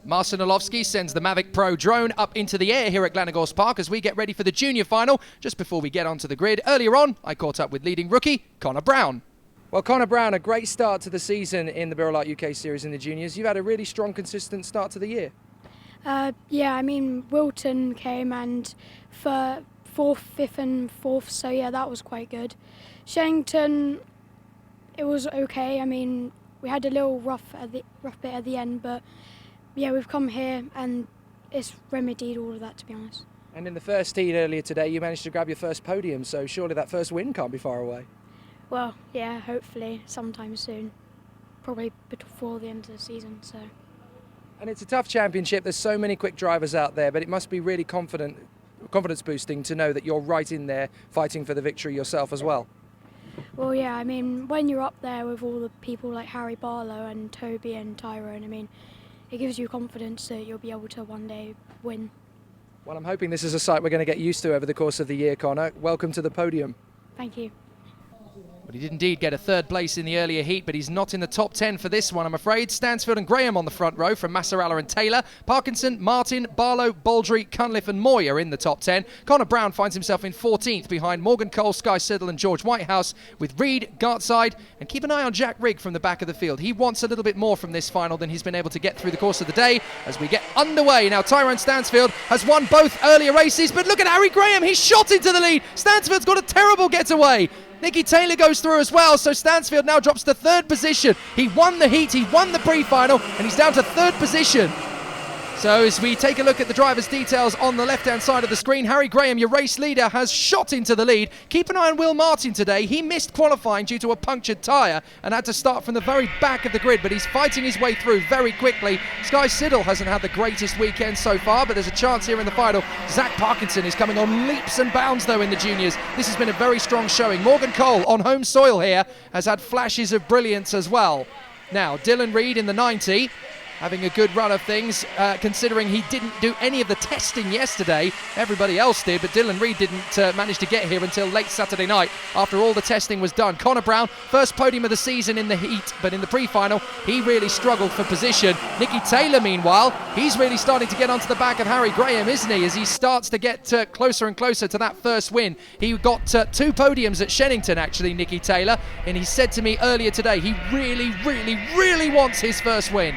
Marcin Orlowski sends the Mavic Pro drone up into the air here at Glan Y Gors Park as we get ready for the junior final. Just before we get onto the grid, earlier on, I caught up with leading rookie Connor Brown. Well, Connor Brown, a great start to the season in the birelART UK series in the juniors. You've had a really strong, consistent start to the year. Yeah, I mean, Wilton came and for 4th, 5th and 4th, so yeah, that was quite good. Shennington, it was okay. I mean, we had a little rough bit at the end, but yeah, we've come here and it's remedied all of that, to be honest. And in the first heat earlier today, you managed to grab your first podium, so surely that first win can't be far away. Well, yeah, hopefully sometime soon, probably before the end of the season. So. And it's a tough championship. There's so many quick drivers out there, but it must be really confidence boosting to know that you're right in there fighting for the victory yourself as well. Well, yeah, I mean, when you're up there with all the people like Harry Barlow and Toby and Tyrone, I mean, it gives you confidence that you'll be able to one day win. Well, I'm hoping this is a sight we're going to get used to over the course of the year, Connor. Welcome to the podium. Thank you. But he did indeed get a third place in the earlier heat, but he's not in the top 10 for this one, I'm afraid. Stansfield and Graham on the front row from Massarala and Taylor. Parkinson, Martin, Barlow, Baldry, Cunliffe and Moy are in the top 10. Connor Brown finds himself in 14th behind Morgan Cole, Sky Siddle and George Whitehouse, with Reed, Gartside, and keep an eye on Jack Rigg from the back of the field. He wants a little bit more from this final than he's been able to get through the course of the day as we get underway. Now Tyrone Stansfield has won both earlier races, but look at Harry Graham, he's shot into the lead. Stansfield's got a terrible getaway. Nicky Taylor goes through as well, so Stansfield now drops to 3rd position. He won the heat, he won the pre-final, and he's down to 3rd position. So as we take a look at the driver's details on the left-hand side of the screen, Harry Graham, your race leader, has shot into the lead. Keep an eye on Will Martin today. He missed qualifying due to a punctured tyre and had to start from the very back of the grid, but he's fighting his way through very quickly. Sky Siddle hasn't had the greatest weekend so far, but there's a chance here in the final. Zach Parkinson is coming on leaps and bounds, though, in the juniors. This has been a very strong showing. Morgan Cole, on home soil here, has had flashes of brilliance as well. Now, Dylan Reed in the 90. Having a good run of things, considering he didn't do any of the testing yesterday. Everybody else did, but Dylan Reed didn't manage to get here until late Saturday night after all the testing was done. Connor Brown, first podium of the season in the heat, but in the pre-final, he really struggled for position. Nicky Taylor, meanwhile, he's really starting to get onto the back of Harry Graham, isn't he, as he starts to get closer and closer to that first win. He got 2 podiums at Shennington, actually, Nicky Taylor, and he said to me earlier today he really wants his first win.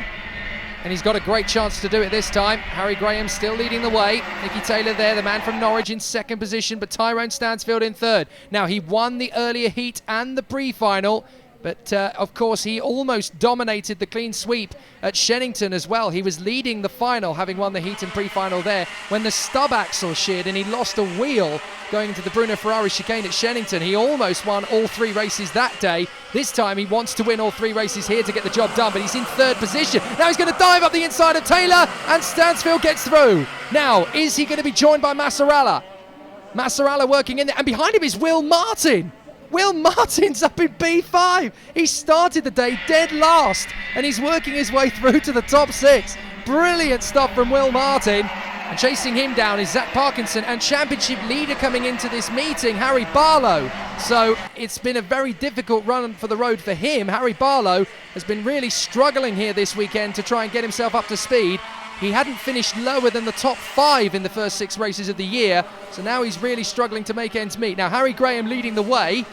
And he's got a great chance to do it this time. Harry Graham still leading the way. Nicky Taylor there, the man from Norwich, in 2nd position, but Tyrone Stansfield in 3rd. Now, he won the earlier heat and the pre-final, but of course he almost dominated the clean sweep at Shennington as well. He was leading the final, having won the heat and pre-final there, when the stub axle sheared and he lost a wheel going into the Bruno Ferrari chicane at Shennington. He almost won all 3 races that day. This time he wants to win all 3 races here to get the job done, but he's in 3rd position. Now he's going to dive up the inside of Taylor, and Stansfield gets through. Now, is he going to be joined by Massarala? Massarala working in there, and behind him is Will Martin. Will Martin's up in B5. He started the day dead last, and he's working his way through to the top 6. Brilliant stuff from Will Martin. And chasing him down is Zach Parkinson, and championship leader coming into this meeting, Harry Barlow. So it's been a very difficult run for the road for him. Harry Barlow has been really struggling here this weekend to try and get himself up to speed. He hadn't finished lower than the top 5 in the first 6 races of the year, so now he's really struggling to make ends meet. Now Harry Graham leading the way.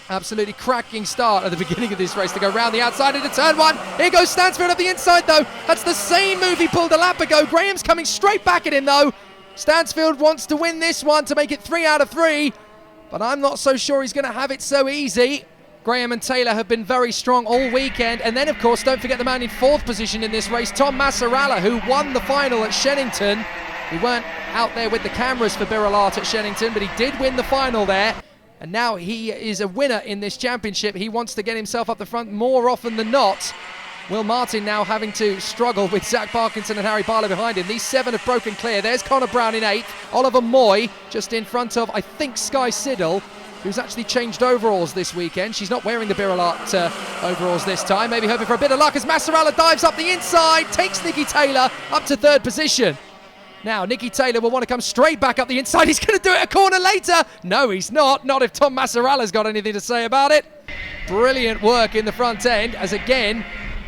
Absolutely cracking start at the beginning of this race to go round the outside into turn 1. Here goes Stansfield up the inside, though. That's the same move he pulled a lap ago. Graham's coming straight back at him, though. Stansfield wants to win this one to make it 3 out of 3, but I'm not so sure he's going to have it so easy. Graham and Taylor have been very strong all weekend. And then, of course, don't forget the man in 4th position in this race, Tom Massarala, who won the final at Shennington. We weren't out there with the cameras for birelART at Shennington, but he did win the final there. And now he is a winner in this championship. He wants to get himself up the front more often than not. Will Martin now having to struggle with Zach Parkinson and Harry Barlow behind him. These 7 have broken clear. There's Connor Brown in 8th. Oliver Moy just in front of, I think, Sky Siddle, who's actually changed overalls this weekend. She's not wearing the birelART overalls this time. Maybe hoping for a bit of luck as Massarala dives up the inside, takes Nicky Taylor up to 3rd position. Now, Nicky Taylor will want to come straight back up the inside. He's going to do it a corner later. No, he's not. Not if Tom Massarala's got anything to say about it. Brilliant work in the front end as, again,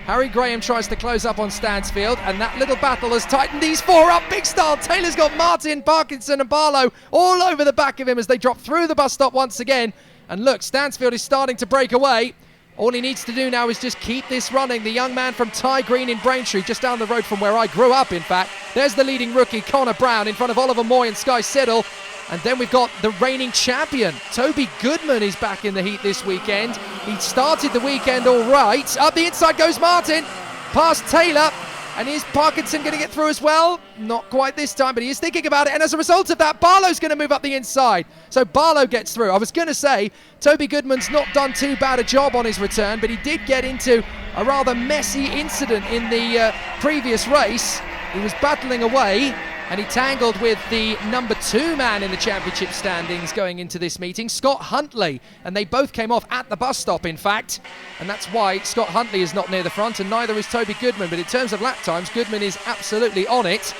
Harry Graham tries to close up on Stansfield, and that little battle has tightened these four up big style. Taylor's got Martin, Parkinson and Barlow all over the back of him as they drop through the bus stop once again. And look, Stansfield is starting to break away. All he needs to do now is just keep this running. The young man from Ty Green in Braintree, just down the road from where I grew up, in fact. There's the leading rookie, Connor Brown, in front of Oliver Moy and Sky Siddle. And then we've got the reigning champion, Toby Goodman, is back in the heat this weekend. He started the weekend all right. Up the inside goes Martin, past Taylor. And is Parkinson going to get through as well? Not quite this time, but he is thinking about it. And as a result of that, Barlow's going to move up the inside. So Barlow gets through. I was going to say, Toby Goodman's not done too bad a job on his return, but he did get into a rather messy incident in the previous race. He was battling away, and he tangled with the number 2 man in the championship standings going into this meeting, Scott Huntley. And they both came off at the bus stop, in fact. And that's why Scott Huntley is not near the front, and neither is Toby Goodman. But in terms of lap times, Goodman is absolutely on it.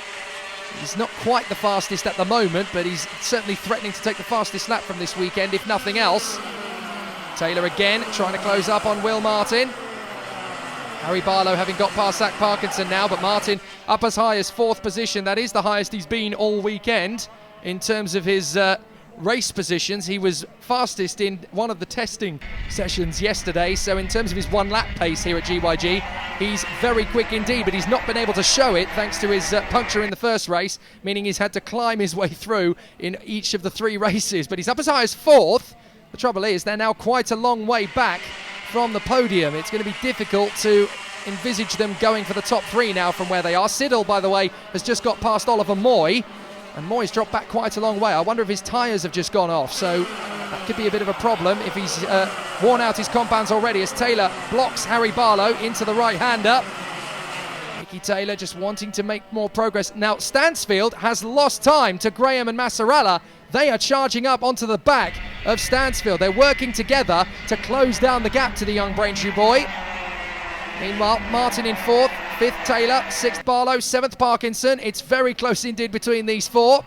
He's not quite the fastest at the moment, but he's certainly threatening to take the fastest lap from this weekend, if nothing else. Taylor again trying to close up on Will Martin. Harry Barlow having got past Zach Parkinson now, but Martin up as high as 4th position. That is the highest he's been all weekend in terms of his race positions. He was fastest in one of the testing sessions yesterday, so in terms of his 1 lap pace here at GYG, he's very quick indeed, but he's not been able to show it thanks to his puncture in the first race, meaning he's had to climb his way through in each of the 3 races. But he's up as high as 4th. The trouble is, they're now quite a long way back from the podium. It's going to be difficult to envisage them going for the top 3 now from where they are. Siddle, by the way, has just got past Oliver Moy, and Moy's dropped back quite a long way. I wonder if his tyres have just gone off, so that could be a bit of a problem if he's worn out his compounds already, as Taylor blocks Harry Barlow into the right-hander. Nicky Taylor just wanting to make more progress. Now, Stansfield has lost time to Graham and Massarella. They are charging up onto the back of Stansfield. They're working together to close down the gap to the young Braintree boy. Meanwhile, Martin in 4th, 5th Taylor, 6th Barlow, 7th Parkinson. It's very close indeed between these 4.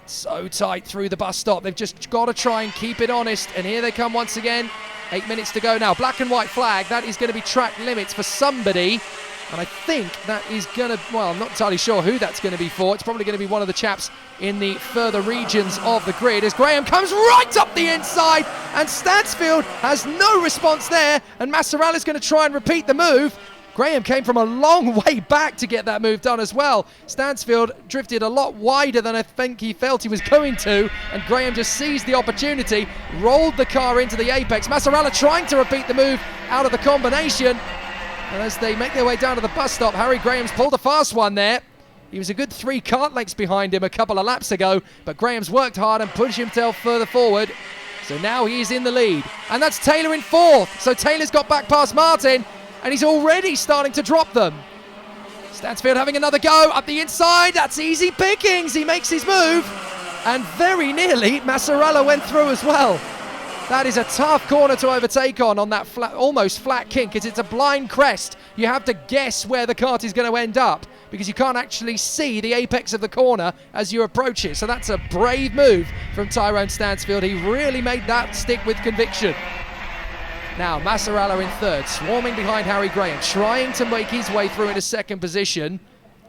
So tight through the bus stop. They've just got to try and keep it honest. And here they come once again. 8 minutes to go now. Black and white flag. That is going to be track limits for somebody. And I think that is going to, well, I'm not entirely sure who that's going to be for. It's probably going to be one of the chaps in the further regions of the grid, as Graham comes right up the inside, and Stansfield has no response there, and Massarella's going to try and repeat the move. Graham came from a long way back to get that move done as well. Stansfield drifted a lot wider than I think he felt he was going to, and Graham just seized the opportunity, rolled the car into the apex. Massarella trying to repeat the move out of the combination. And as they make their way down to the bus stop, Harry Graham's pulled a fast one there. He was a good 3 kart lengths behind him a couple of laps ago, but Graham's worked hard and pushed himself further forward. So now he's in the lead. And that's Taylor in 4th. So Taylor's got back past Martin, and he's already starting to drop them. Stansfield having another go up the inside. That's easy pickings. He makes his move. And very nearly, Massarella went through as well. That is a tough corner to overtake on that flat, almost flat kink, because it's a blind crest. You have to guess where the kart is going to end up because you can't actually see the apex of the corner as you approach it. So that's a brave move from Tyrone Stansfield. He really made that stick with conviction. Now, Massarella in 3rd, swarming behind Harry Graham, trying to make his way through into 2nd position.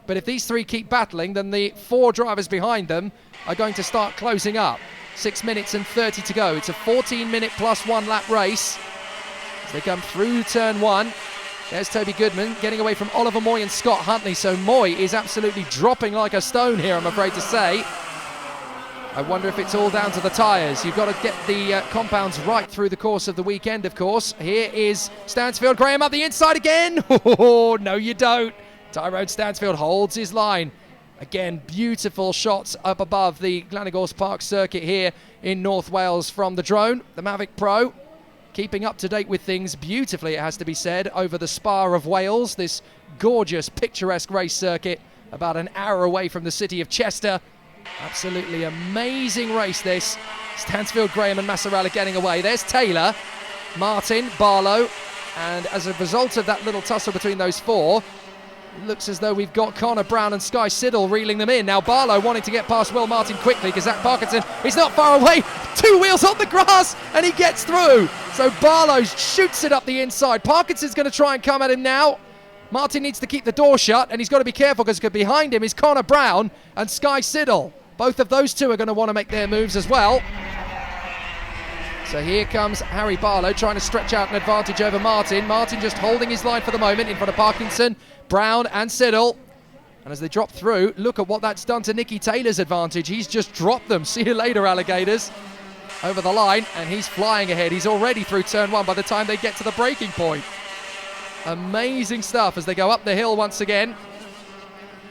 But if these 3 keep battling, then the 4 drivers behind them are going to start closing up. 6 minutes and 30 to go. It's a 14-minute plus 1 lap race as they come through turn 1. There's Toby Goodman getting away from Oliver Moy and Scott Huntley. So Moy is absolutely dropping like a stone here, I'm afraid to say. I wonder if it's all down to the tyres. You've got to get the compounds right through the course of the weekend, of course. Here is Stansfield. Graham up the inside again. Oh, no, you don't. Tyrone Stansfield holds his line. Again, beautiful shots up above the Glan Y Gors Park circuit here in North Wales from the drone. The Mavic Pro keeping up to date with things beautifully, it has to be said, over the Spa of Wales, this gorgeous, picturesque race circuit about an hour away from the city of Chester. Absolutely amazing race this. Stansfield, Graham and Massarella getting away. There's Taylor, Martin, Barlow, and as a result of that little tussle between those 4, it looks as though we've got Connor Brown and Sky Siddle reeling them in. Now Barlow wanting to get past Will Martin quickly because Zach Parkinson is not far away. 2 wheels on the grass, and he gets through. So Barlow shoots it up the inside. Parkinson's going to try and come at him now. Martin needs to keep the door shut, and he's got to be careful because behind him is Connor Brown and Sky Siddle. Both of those two are going to want to make their moves as well. So here comes Harry Barlow trying to stretch out an advantage over Martin. Martin just holding his line for the moment in front of Parkinson, Brown and Siddle. And as they drop through, look at what that's done to Nicky Taylor's advantage. He's just dropped them. See you later, alligators. Over the line, and he's flying ahead. He's already through turn 1 by the time they get to the braking point. Amazing stuff as they go up the hill once again.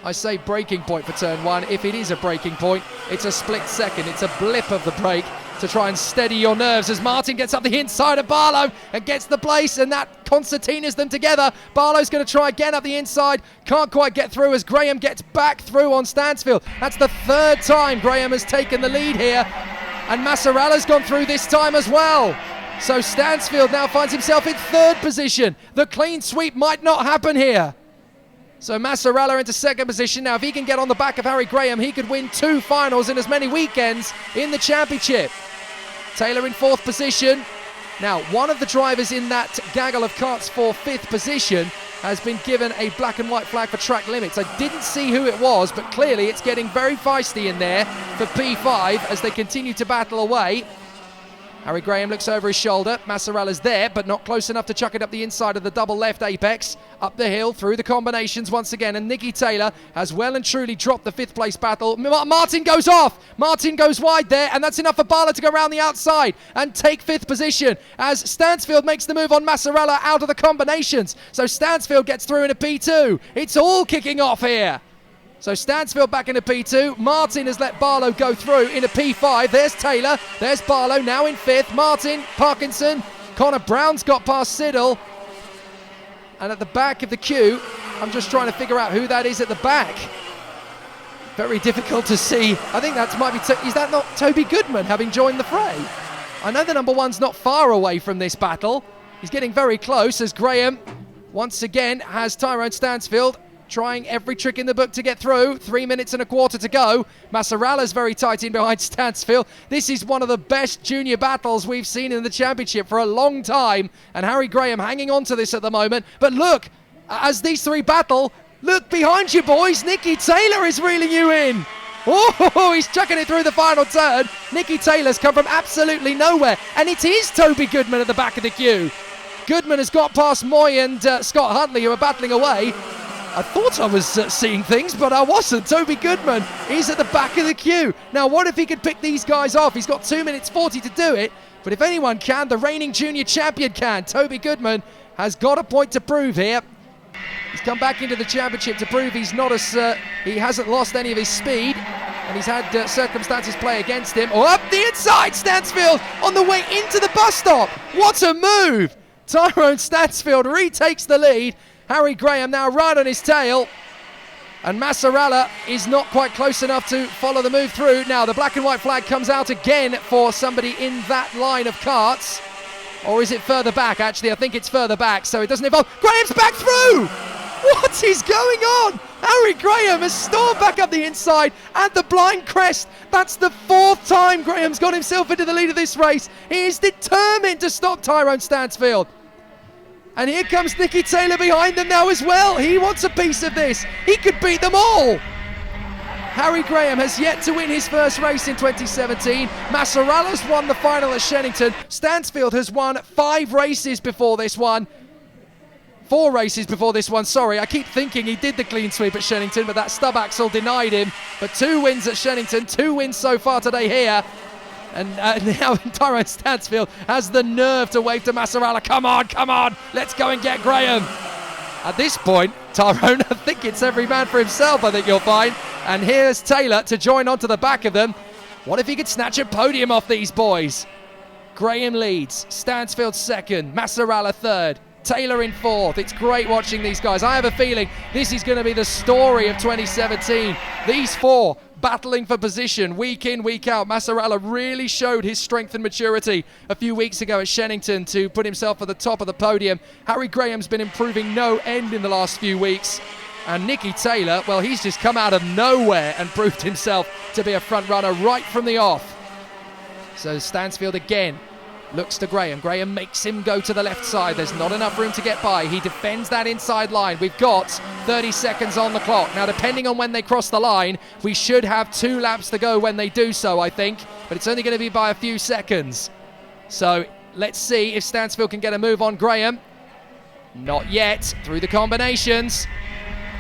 I say braking point for turn 1. If it is a braking point, it's a split second. It's a blip of the brake to try and steady your nerves as Martin gets up the inside of Barlow and gets the place, and that concertinas them together. Barlow's going to try again up the inside. Can't quite get through as Graham gets back through on Stansfield. That's the 3rd time Graham has taken the lead here, and Massarella's gone through this time as well. So Stansfield now finds himself in 3rd position. The clean sweep might not happen here. So Massarella into 2nd position. Now if he can get on the back of Harry Graham, he could win 2 finals in as many weekends in the championship. Taylor in 4th position. Now one of the drivers in that gaggle of karts for 5th position has been given a black and white flag for track limits. I didn't see who it was, but clearly it's getting very feisty in there for P5 as they continue to battle away. Harry Graham looks over his shoulder. Massarella's there, but not close enough to chuck it up the inside of the double left apex. Up the hill, through the combinations once again, and Nicky Taylor has well and truly dropped the 5th place battle. Martin goes off. Martin goes wide there, and that's enough for Barlow to go around the outside and take 5th position as Stansfield makes the move on Massarella out of the combinations. So Stansfield gets through in a P2. It's all kicking off here. So Stansfield back into P2. Martin has let Barlow go through in a P5. There's Taylor. There's Barlow now in 5th. Martin, Parkinson. Connor Brown's got past Siddle. And at the back of the queue, I'm just trying to figure out who that is at the back. Very difficult to see. I think that might be... is that not Toby Goodman having joined the fray? I know the number 1's not far away from this battle. He's getting very close as Graham once again has Tyrone Stansfield trying every trick in the book to get through. 3 minutes and a quarter to go. Massarella's very tight in behind Stansfield. This is one of the best junior battles we've seen in the championship for a long time, and Harry Graham hanging on to this at the moment. But look, as these 3 battle, look behind you, boys. Nicky Taylor is reeling you in. Oh, he's chucking it through the final turn. Nicky Taylor's come from absolutely nowhere, and it is Toby Goodman at the back of the queue. Goodman has got past Moy and Scott Huntley, who are battling away. I thought I was seeing things, but I wasn't. Toby Goodman is at the back of the queue. Now, what if he could pick these guys off? He's got 2 minutes 40 to do it, but if anyone can, the reigning junior champion can. Toby Goodman has got a point to prove here. He's come back into the championship to prove he's not as he hasn't lost any of his speed, and he's had circumstances play against him. Oh, up the inside, Stansfield on the way into the bus stop. What a move! Tyrone Stansfield retakes the lead. Harry Graham now right on his tail, and Massarella is not quite close enough to follow the move through. Now the black and white flag comes out again for somebody in that line of karts. Or is it further back? Actually, I think it's further back, so it doesn't involve... Graham's back through! What is going on? Harry Graham has stormed back up the inside and the blind crest. That's the 4th time Graham's got himself into the lead of this race. He is determined to stop Tyrone Stansfield. And here comes Nicky Taylor behind them now as well. He wants a piece of this. He could beat them all. Harry Graham has yet to win his first race in 2017. Massarella's won the final at Shennington. Stansfield has won 5 races before this one. 4 races before this one, sorry. I keep thinking he did the clean sweep at Shennington, but that stub axle denied him. But 2 wins at Shennington, 2 wins so far today here. And now Tyrone Stansfield has the nerve to wave to Massarella. Come on, let's go and get Graham. At this point, Tyrone, I think it's every man for himself, I think you'll find. And here's Taylor to join onto the back of them. What if he could snatch a podium off these boys? Graham leads, Stansfield 2nd, Massarella 3rd, Taylor in 4th. It's great watching these guys. I have a feeling this is going to be the story of 2017. These 4 battling for position week in, week out. Massarella really showed his strength and maturity a few weeks ago at Shennington to put himself at the top of the podium. Harry Graham's been improving no end in the last few weeks. And Nicky Taylor, well, he's just come out of nowhere and proved himself to be a front runner right from the off. So Stansfield again looks to Graham. Graham makes him go to the left side. There's not enough room to get by. He defends that inside line. We've got 30 seconds on the clock. Now, depending on when they cross the line, we should have 2 laps to go when they do so, I think. But it's only going to be by a few seconds. So let's see if Stansfield can get a move on Graham. Not yet. Through the combinations.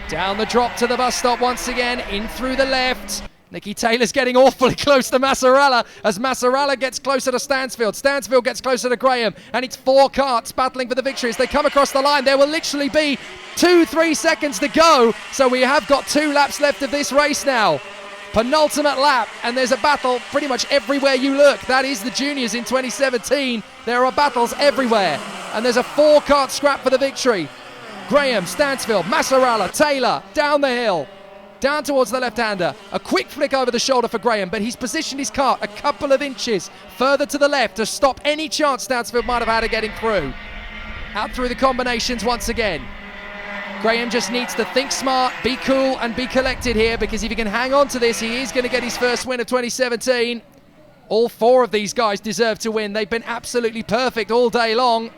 Down the drop to the bus stop once again. In through the left. Nicky Taylor's getting awfully close to Massarella as Massarella gets closer to Stansfield. Stansfield gets closer to Graham, and it's 4 karts battling for the victory as they come across the line. There will literally be 2-3 seconds to go, so we have got 2 laps left of this race now. Penultimate lap, and there's a battle pretty much everywhere you look. That is the juniors in 2017. There are battles everywhere, and there's a 4-kart scrap for the victory. Graham, Stansfield, Massarella, Taylor, down the hill. Down towards the left-hander. A quick flick over the shoulder for Graham, but he's positioned his kart a couple of inches further to the left to stop any chance Stansfield might have had of getting through. Out through the combinations once again. Graham just needs to think smart, be cool, and be collected here, because if he can hang on to this, he is going to get his first win of 2017. All 4 of these guys deserve to win. They've been absolutely perfect all day long,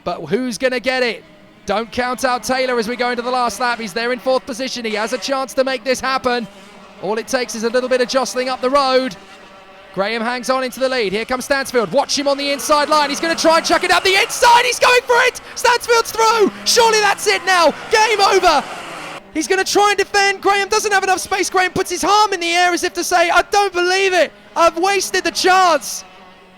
but who's going to get it? Don't count out Taylor as we go into the last lap. He's there in 4th position. He has a chance to make this happen. All it takes is a little bit of jostling up the road. Graham hangs on into the lead. Here comes Stansfield. Watch him on the inside line. He's going to try and chuck it out the inside. He's going for it. Stansfield's through. Surely that's it now. Game over. He's going to try and defend. Graham doesn't have enough space. Graham puts his arm in the air as if to say, I don't believe it. I've wasted the chance.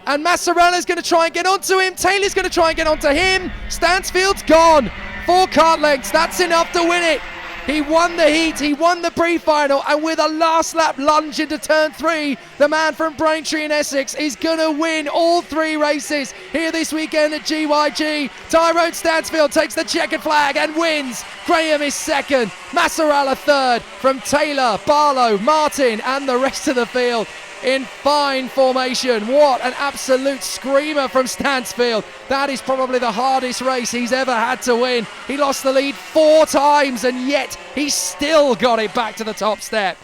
And Massarella's going to try and get onto him. Taylor's going to try and get onto him. Stansfield's gone. 4 kart lengths. That's enough to win it. He won the heat. He won the pre-final. And with a last lap lunge into turn 3, the man from Braintree in Essex is going to win all 3 races here this weekend at GYG. Tyrone Stansfield takes the checkered flag and wins. Graham is 2nd. Massarella 3rd. From Taylor, Barlow, Martin and the rest of the field in fine formation. What an absolute screamer from Stansfield. That is probably the hardest race he's ever had to win. He lost the lead 4 times and yet he still got it back to the top step.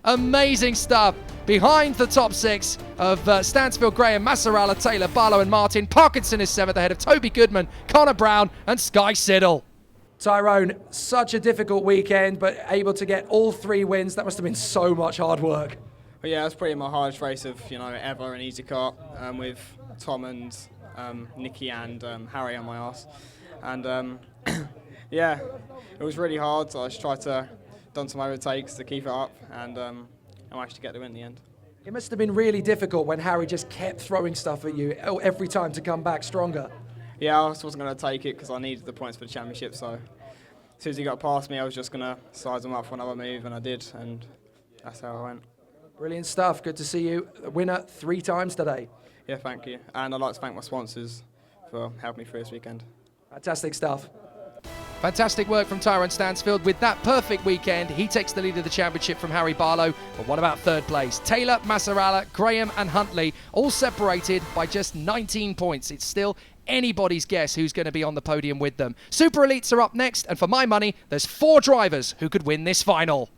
Amazing stuff. Behind the top 6 of Stansfield, Graham, Massarella, Taylor, Barlow and Martin. Parkinson is 7th ahead of Toby Goodman, Connor Brown and Sky Siddle. Tyrone, such a difficult weekend, but able to get all 3 wins. That must have been so much hard work. But yeah, it was probably my hardest race of ever in Easy Kart, with Tom and Nicky and Harry on my arse, and yeah, it was really hard. So I just tried to done some overtakes to keep it up, and I managed to get the win in the end. It must have been really difficult when Harry just kept throwing stuff at you every time to come back stronger. Yeah, I just wasn't going to take it because I needed the points for the championship. So as soon as he got past me, I was just going to size him up for another move, and I did, and that's how I went. Brilliant stuff. Good to see you. Winner 3 times today. Yeah, thank you. And I'd like to thank my sponsors for helping me through this weekend. Fantastic stuff. Fantastic work from Tyrone Stansfield. With that perfect weekend, he takes the lead of the championship from Harry Barlow. But what about 3rd place? Taylor, Massarella, Graham and Huntley, all separated by just 19 points. It's still anybody's guess who's going to be on the podium with them. Super Elites are up next, and for my money, there's 4 drivers who could win this final.